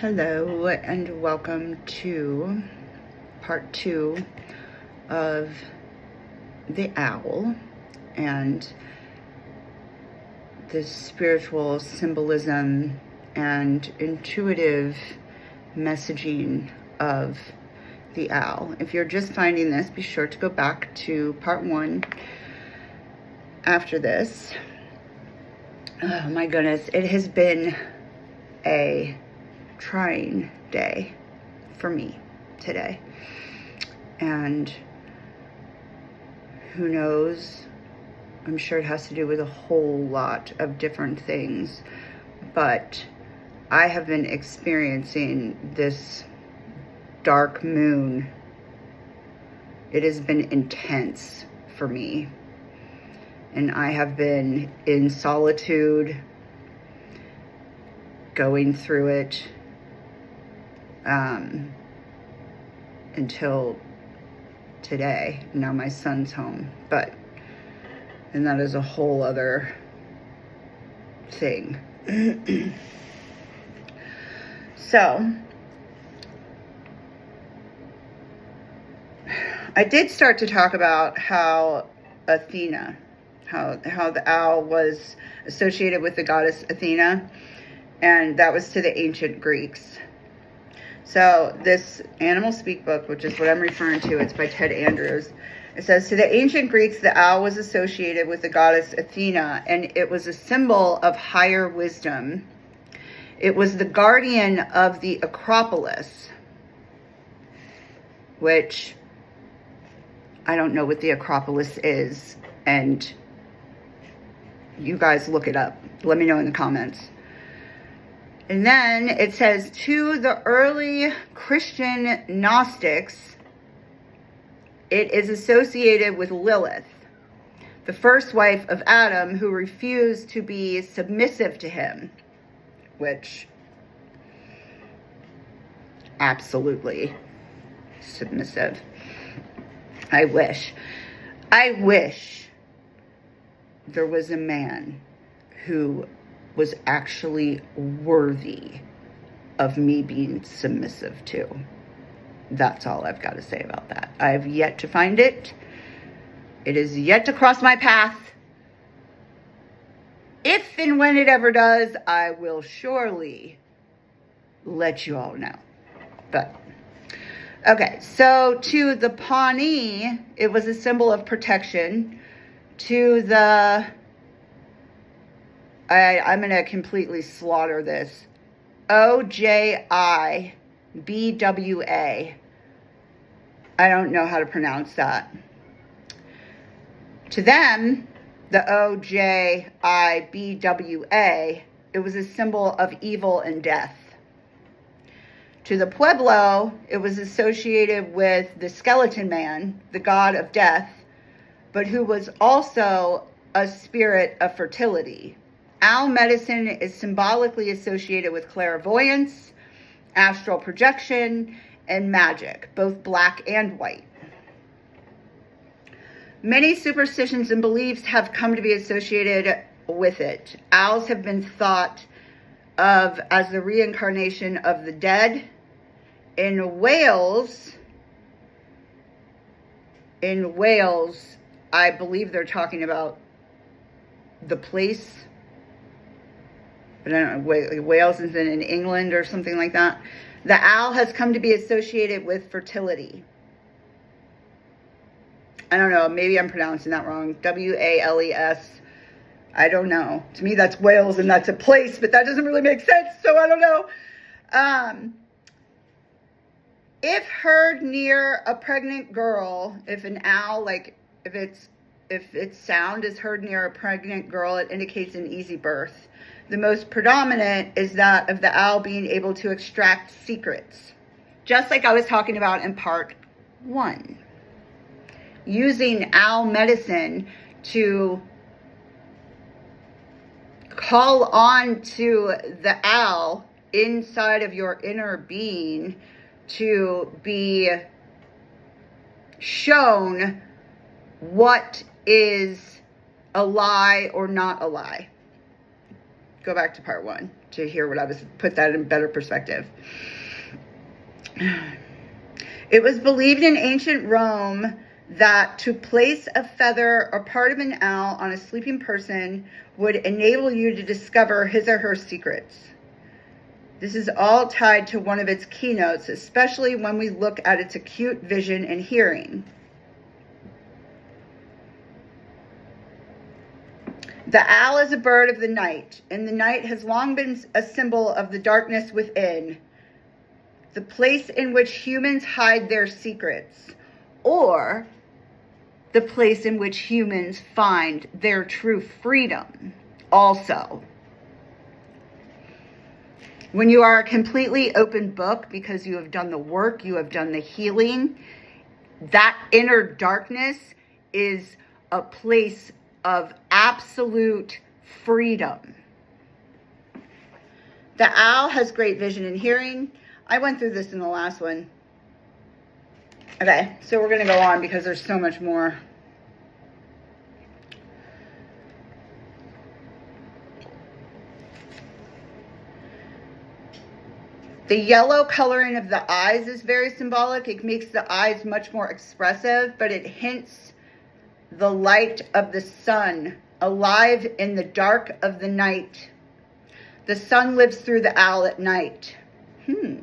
Hello and welcome to part 2 of the owl and the spiritual symbolism and intuitive messaging of the owl. If you're just finding this, be sure to go back to part 1 after this. Oh my goodness, it has been a trying day for me today, and who knows, I'm sure it has to do with a whole lot of different things, but I have been experiencing this dark moon. It has been intense for me, and I have been in solitude going through it until today. Now my son's home, and that is a whole other thing. So I did start to talk about how Athena, how the owl was associated with the goddess Athena, and that was to the ancient Greeks. So this Animal Speak book, which is what I'm referring to, it's by Ted Andrews. It says, to the ancient Greeks, the owl was associated with the goddess Athena, and it was a symbol of higher wisdom. It was the guardian of the Acropolis, which I don't know what the Acropolis is, and you guys look it up. Let me know in the comments. And then it says, to the early Christian Gnostics, it is associated with Lilith, the first wife of Adam, who refused to be submissive to him, which, absolutely submissive. I wish there was a man who was actually worthy of me being submissive to. That's all I've got to say about that. I have yet to find it. It is yet to cross my path. If and when it ever does, I will surely let you all know. But, okay, so to the Pawnee, it was a symbol of protection. To the, I'm going to completely slaughter this, OJIBWA. I don't know how to pronounce that. To them, the OJIBWA, it was a symbol of evil and death. To the Pueblo, it was associated with the skeleton man, the god of death, but who was also a spirit of fertility. Owl medicine is symbolically associated with clairvoyance, astral projection, and magic, both black and white. Many superstitions and beliefs have come to be associated with it. Owls have been thought of as the reincarnation of the dead. In Wales, I believe they're talking about the place. I don't know, Wales is in England or something like that. The owl has come to be associated with fertility. I don't know, maybe I'm pronouncing that wrong. WALES. I don't know. To me, that's Wales and that's a place, but that doesn't really make sense, so I don't know. If heard near a pregnant girl, if an owl, if its sound is heard near a pregnant girl, it indicates an easy birth. The most predominant is that of the owl being able to extract secrets, just like I was talking about in part 1. Using owl medicine to call on to the owl inside of your inner being to be shown what is a lie or not a lie. Go back to part 1. to hear what I was, put that in better perspective. It was believed in ancient Rome that to place a feather or part of an owl on a sleeping person would enable you to discover his or her secrets. This is all tied to one of its keynotes, especially when we look at its acute vision and hearing. The owl is a bird of the night, and the night has long been a symbol of the darkness within, the place in which humans hide their secrets, or the place in which humans find their true freedom also. When you are a completely open book because you have done the work, you have done the healing, that inner darkness is a place of absolute freedom. The owl has great vision and hearing. I went through this in the last one. Okay, so we're going to go on because there's so much more. The yellow coloring of the eyes is very symbolic. It makes the eyes much more expressive, but it hints the light of the sun, alive in the dark of the night. The sun lives through the owl at night.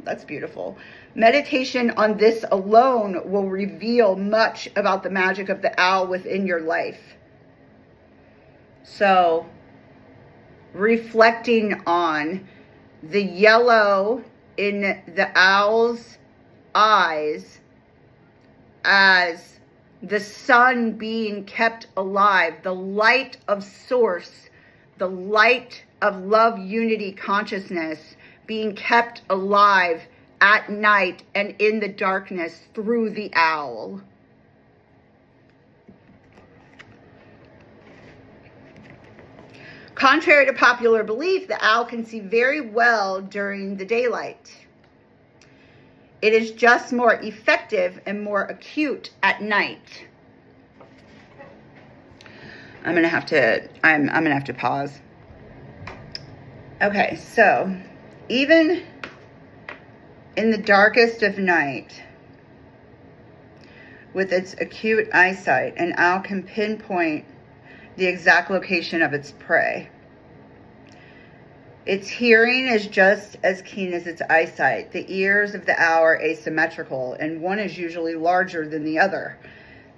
That's beautiful. Meditation on this alone will reveal much about the magic of the owl within your life. So, reflecting on the yellow in the owl's eyes as the sun being kept alive, the light of source, the light of love, unity, consciousness being kept alive at night and in the darkness through the owl. Contrary to popular belief, the owl can see very well during the daylight. It is just more effective and more acute at night. I'm gonna have to pause. Okay, so even in the darkest of night, with its acute eyesight, an owl can pinpoint the exact location of its prey. Its hearing is just as keen as its eyesight. The ears of the owl are asymmetrical, and one is usually larger than the other.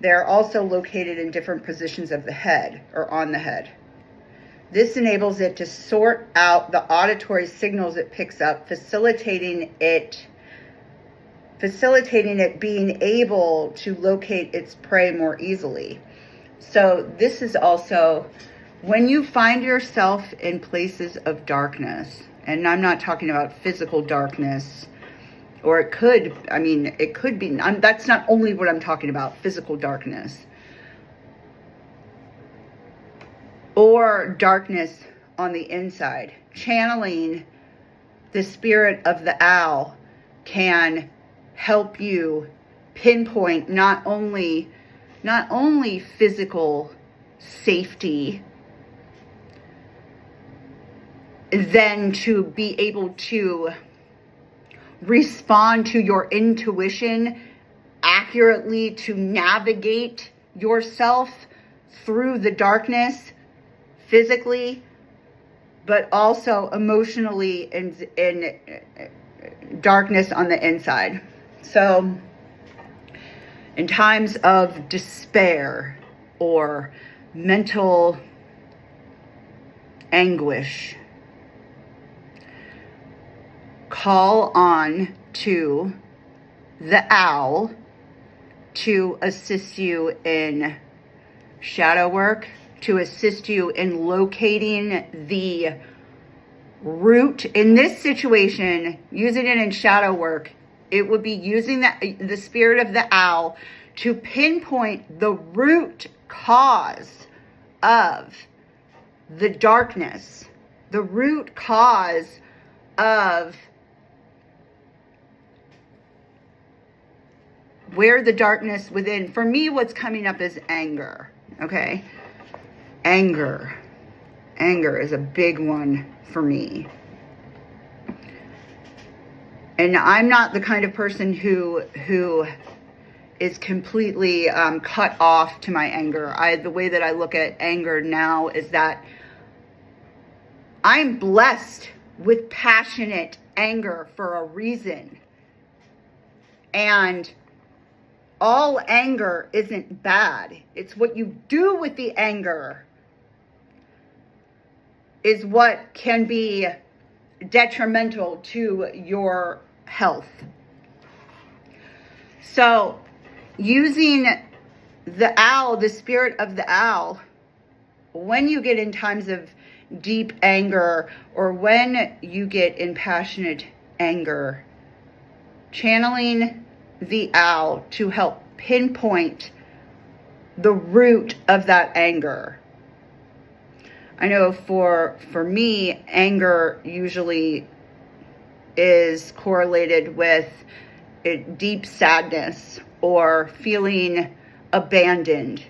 They are also located in different positions of the head, or on the head. This enables it to sort out the auditory signals it picks up, facilitating it being able to locate its prey more easily. So this is also when you find yourself in places of darkness, and I'm not talking about physical darkness, or it could be, that's not only what I'm talking about, physical darkness, or darkness on the inside. Channeling the spirit of the owl can help you pinpoint not only physical safety, then to be able to respond to your intuition accurately, to navigate yourself through the darkness physically, but also emotionally in darkness on the inside. So in times of despair or mental anguish, call on to the owl to assist you in shadow work, to assist you in locating the root. In this situation, using it in shadow work, it would be using the spirit of the owl to pinpoint the root cause of the darkness, the root cause of where the darkness within. For me, what's coming up is anger, okay? Anger is a big one for me. And I'm not the kind of person who is completely cut off to my anger. The way that I look at anger now is that I'm blessed with passionate anger for a reason. And all anger isn't bad. It's what you do with the anger is what can be detrimental to your health. So, using the owl, the spirit of the owl, when you get in times of deep anger or when you get in passionate anger, channeling the owl to help pinpoint the root of that anger. I know for me, anger usually is correlated with deep sadness or feeling abandoned.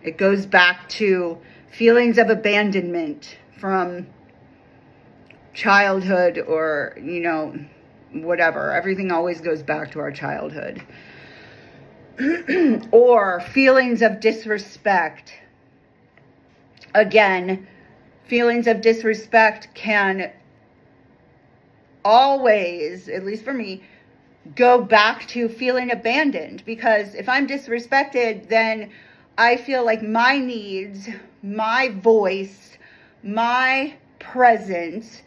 It goes back to feelings of abandonment from childhood or, whatever. Everything always goes back to our childhood. Or feelings of disrespect. Again, feelings of disrespect can always, at least for me, go back to feeling abandoned. Because if I'm disrespected, then I feel like my needs, my voice, my presence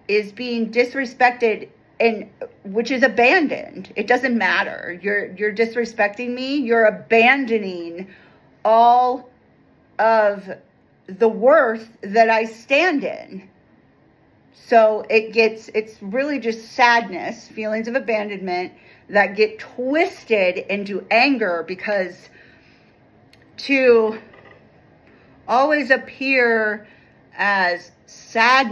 is being disrespected, and which is abandoned. It doesn't matter. You're disrespecting me. You're abandoning all of the worth that I stand in. So it's really just sadness, feelings of abandonment that get twisted into anger, because to always appear as sad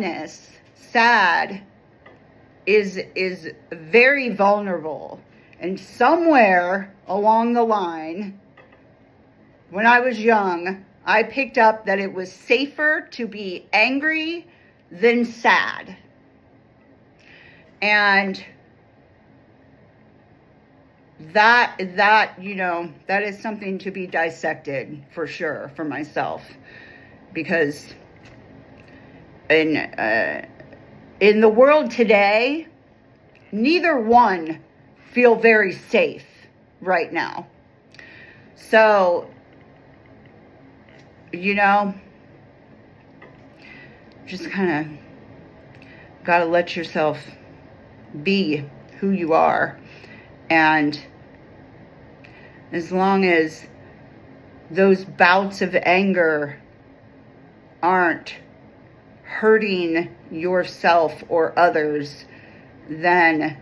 is very vulnerable. And somewhere along the line, when I was young, I picked up that it was safer to be angry than sad. And that is something to be dissected for sure for myself, because in the world today, neither one feel very safe right now. So, just kind of got to let yourself be who you are. And as long as those bouts of anger aren't hurting yourself or others, then,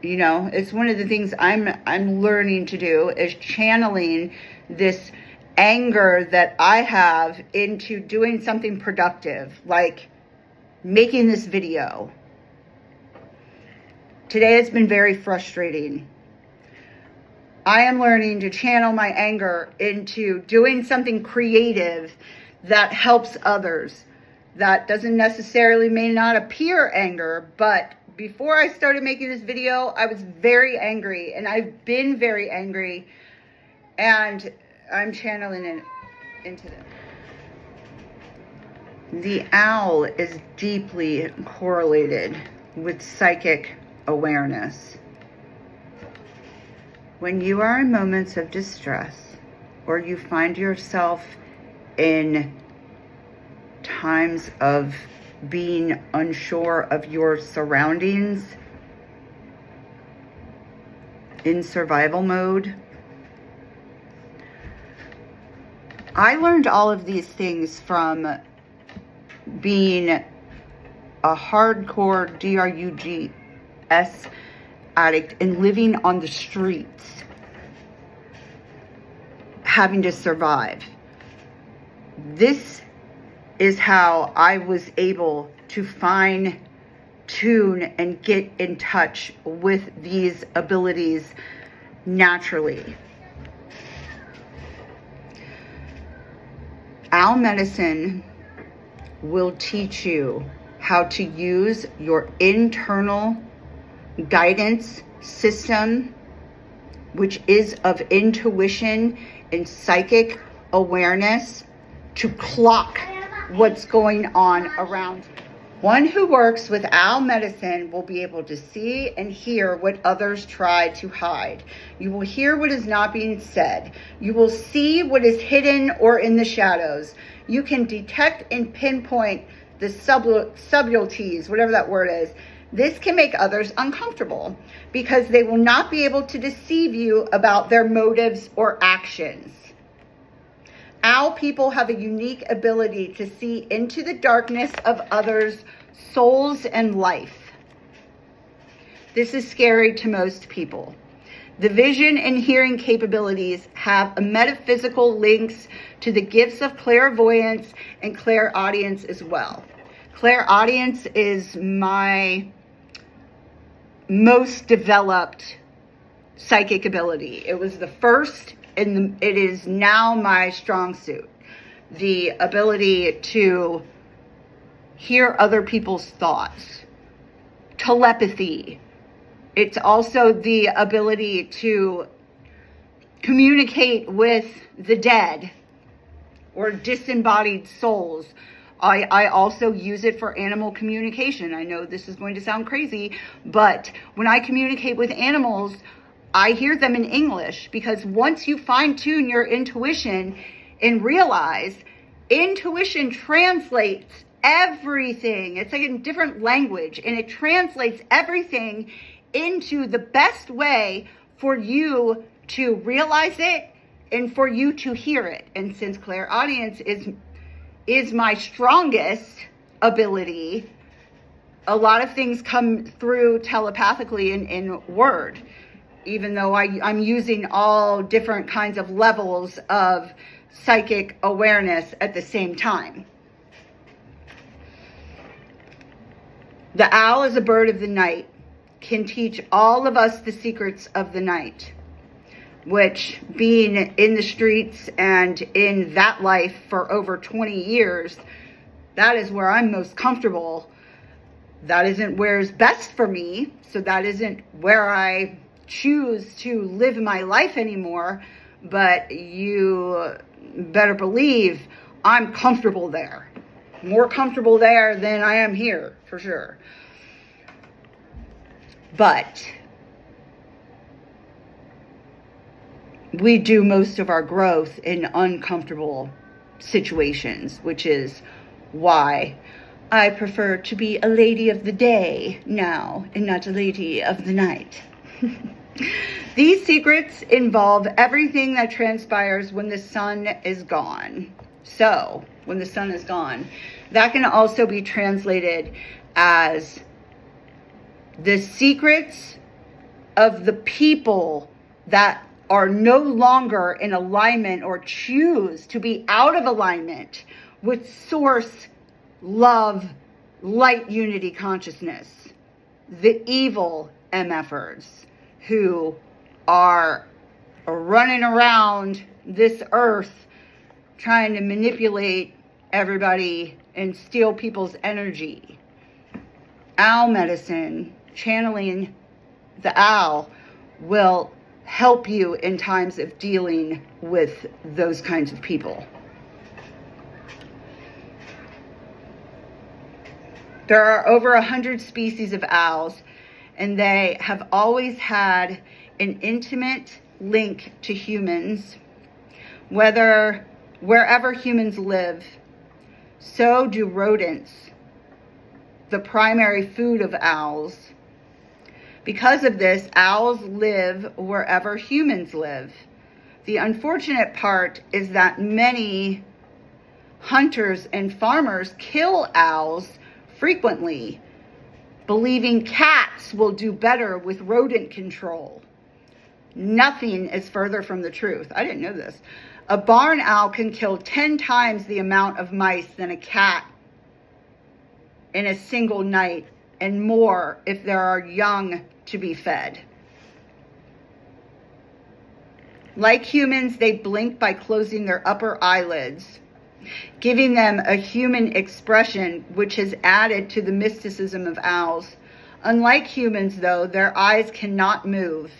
it's one of the things I'm learning to do is channeling this anger that I have into doing something productive, like making this video. Today has been very frustrating. I am learning to channel my anger into doing something creative that helps others. That doesn't necessarily may not appear anger, but before I started making this video, I was very angry, and I've been very angry, and I'm channeling it into them. The owl is deeply correlated with psychic awareness. When you are in moments of distress, or you find yourself in times of being unsure of your surroundings, in survival mode, I learned all of these things from being a hardcore drugs addict and living on the streets, having to survive. This is how I was able to fine tune and get in touch with these abilities naturally. Owl medicine will teach you how to use your internal guidance system, which is of intuition and psychic awareness, to clock what's going on around you. One who works with owl medicine will be able to see and hear what others try to hide. You will hear what is not being said. You will see what is hidden or in the shadows. You can detect and pinpoint the subtleties, whatever that word is. This can make others uncomfortable because they will not be able to deceive you about their motives or actions. Owl people have a unique ability to see into the darkness of others' souls and life. This is scary to most people. The vision and hearing capabilities have a metaphysical links to the gifts of clairvoyance and clairaudience as well. Clairaudience is my most developed psychic ability. It was the first, and it is now my strong suit. The ability to hear other people's thoughts. Telepathy. It's also the ability to communicate with the dead or disembodied souls. I also use it for animal communication. I know this is going to sound crazy, but when I communicate with animals, I hear them in English, because once you fine-tune your intuition and realize intuition translates everything. It's like a different language, and it translates everything into the best way for you to realize it and for you to hear it. And since clairaudience is my strongest ability, a lot of things come through telepathically in word, even though I'm using all different kinds of levels of psychic awareness at the same time. The owl is a bird of the night, can teach all of us the secrets of the night, which, being in the streets and in that life for over 20 years, that is where I'm most comfortable. That isn't where's best for me, so that isn't where I choose to live my life anymore, but you better believe I'm comfortable there. More comfortable there than I am here, for sure. But we do most of our growth in uncomfortable situations, which is why I prefer to be a lady of the day now and not a lady of the night. These secrets involve everything that transpires when the sun is gone. So, when the sun is gone, that can also be translated as the secrets of the people that are no longer in alignment or choose to be out of alignment with source, love, light, unity, consciousness. The evil MFers who are running around this earth trying to manipulate everybody and steal people's energy. Owl medicine, channeling the owl, will help you in times of dealing with those kinds of people. There are over 100 species of owls, and they have always had an intimate link to humans, wherever humans live. So do rodents, the primary food of owls. Because of this, owls live wherever humans live. The unfortunate part is that many hunters and farmers kill owls frequently, believing cats will do better with rodent control. Nothing is further from the truth. I didn't know this. A barn owl can kill 10 times the amount of mice than a cat in a single night, and more if there are young to be fed. Like humans, they blink by closing their upper eyelids. giving them a human expression, which has added to the mysticism of owls. Unlike humans, though, their eyes cannot move.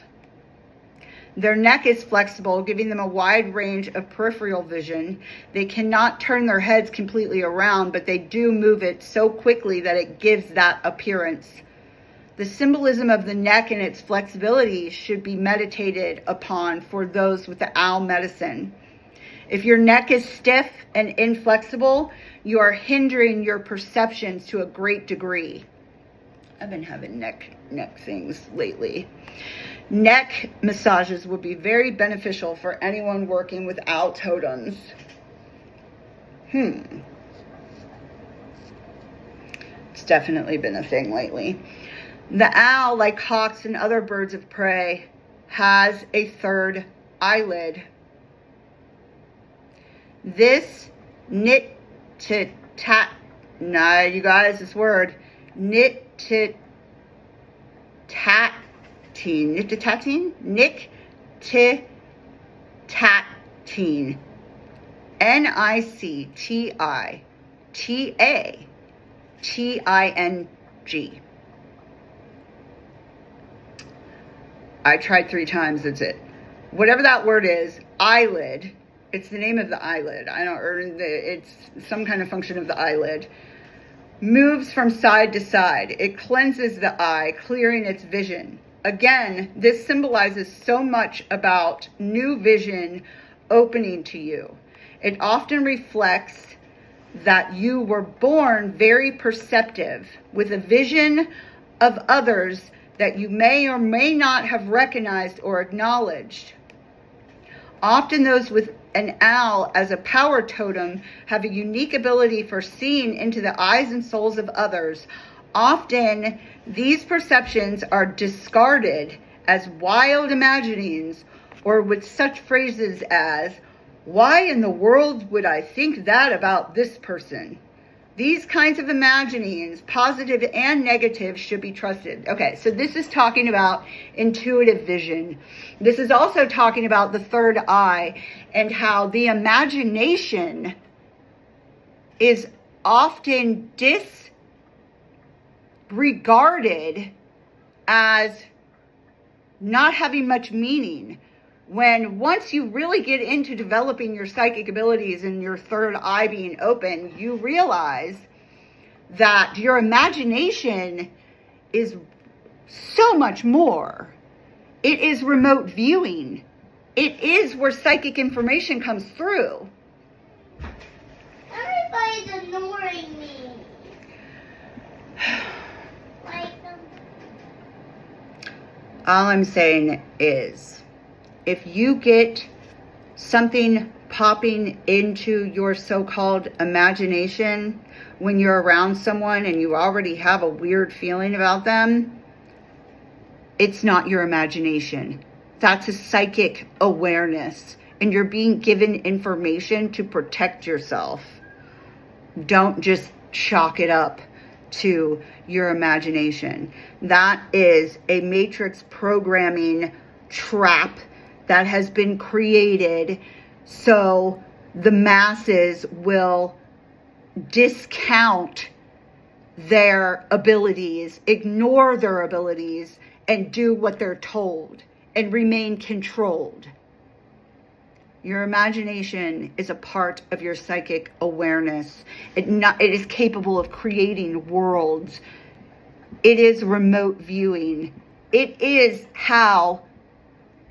Their neck is flexible, giving them a wide range of peripheral vision. They cannot turn their heads completely around, but they do move it so quickly that it gives that appearance. The symbolism of the neck and its flexibility should be meditated upon for those with the owl medicine. If your neck is stiff and inflexible, you are hindering your perceptions to a great degree. I've been having neck things lately. Neck massages would be very beneficial for anyone working with owl totems. It's definitely been a thing lately. The owl, like hawks and other birds of prey, has a third eyelid. This nittatine, you guys, this word, nittatine, Nictating. I tried 3 times, that's it. Whatever that word is, eyelid, it's the name of the eyelid. It's some kind of function of the eyelid. Moves from side to side. It cleanses the eye, clearing its vision. Again, this symbolizes so much about new vision opening to you. It often reflects that you were born very perceptive, with a vision of others that you may or may not have recognized or acknowledged. Often those with an owl as a power totem have a unique ability for seeing into the eyes and souls of others. Often these perceptions are discarded as wild imaginings, or with such phrases as, "Why in the world would I think that about this person?" These kinds of imaginings, positive and negative, should be trusted. Okay, so this is talking about intuitive vision. This is also talking about the third eye and how the imagination is often disregarded as not having much meaning. When once you really get into developing your psychic abilities and your third eye being open, you realize that your imagination is so much more. It is remote viewing. It is where psychic information comes through. Everybody's ignoring me. All I'm saying is, if you get something popping into your so-called imagination when you're around someone and you already have a weird feeling about them, it's not your imagination. That's a psychic awareness, and you're being given information to protect yourself. Don't just chalk it up to your imagination. That is a matrix programming trap that has been created so the masses will discount their abilities, ignore their abilities, and do what they're told and remain controlled. Your imagination is a part of your psychic awareness. It is capable of creating worlds. It is remote viewing. It is how,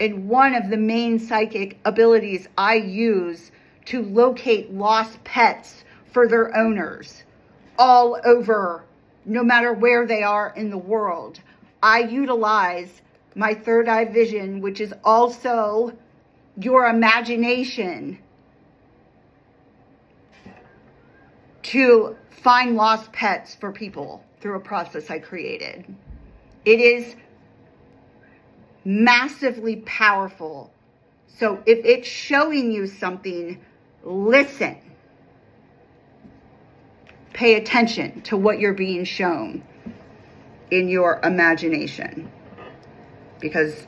and one of the main psychic abilities I use to locate lost pets for their owners all over, no matter where they are in the world. I utilize my third eye vision, which is also your imagination, to find lost pets for people through a process I created. It is massively powerful. So if it's showing you something, listen. Pay attention to what you're being shown in your imagination, because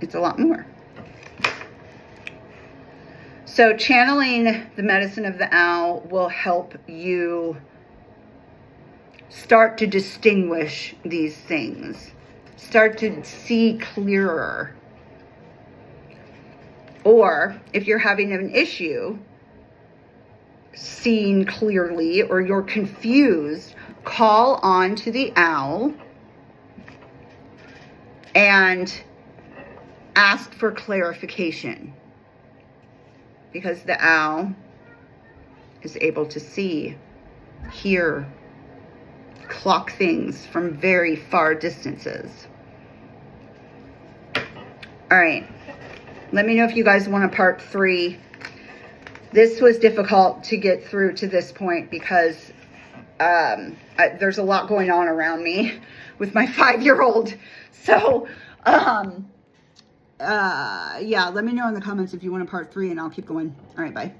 it's a lot more. So channeling the medicine of the owl will help you start to distinguish these things. Start to see clearer. Or if you're having an issue seeing clearly, or you're confused, call on to the owl and ask for clarification, because the owl is able to see, hear, clock things from very far distances. All right. Let me know if you guys want a part 3. This was difficult to get through to this point because there's a lot going on around me with my 5-year-old. So, yeah, let me know in the comments if you want a part 3 and I'll keep going. All right, bye.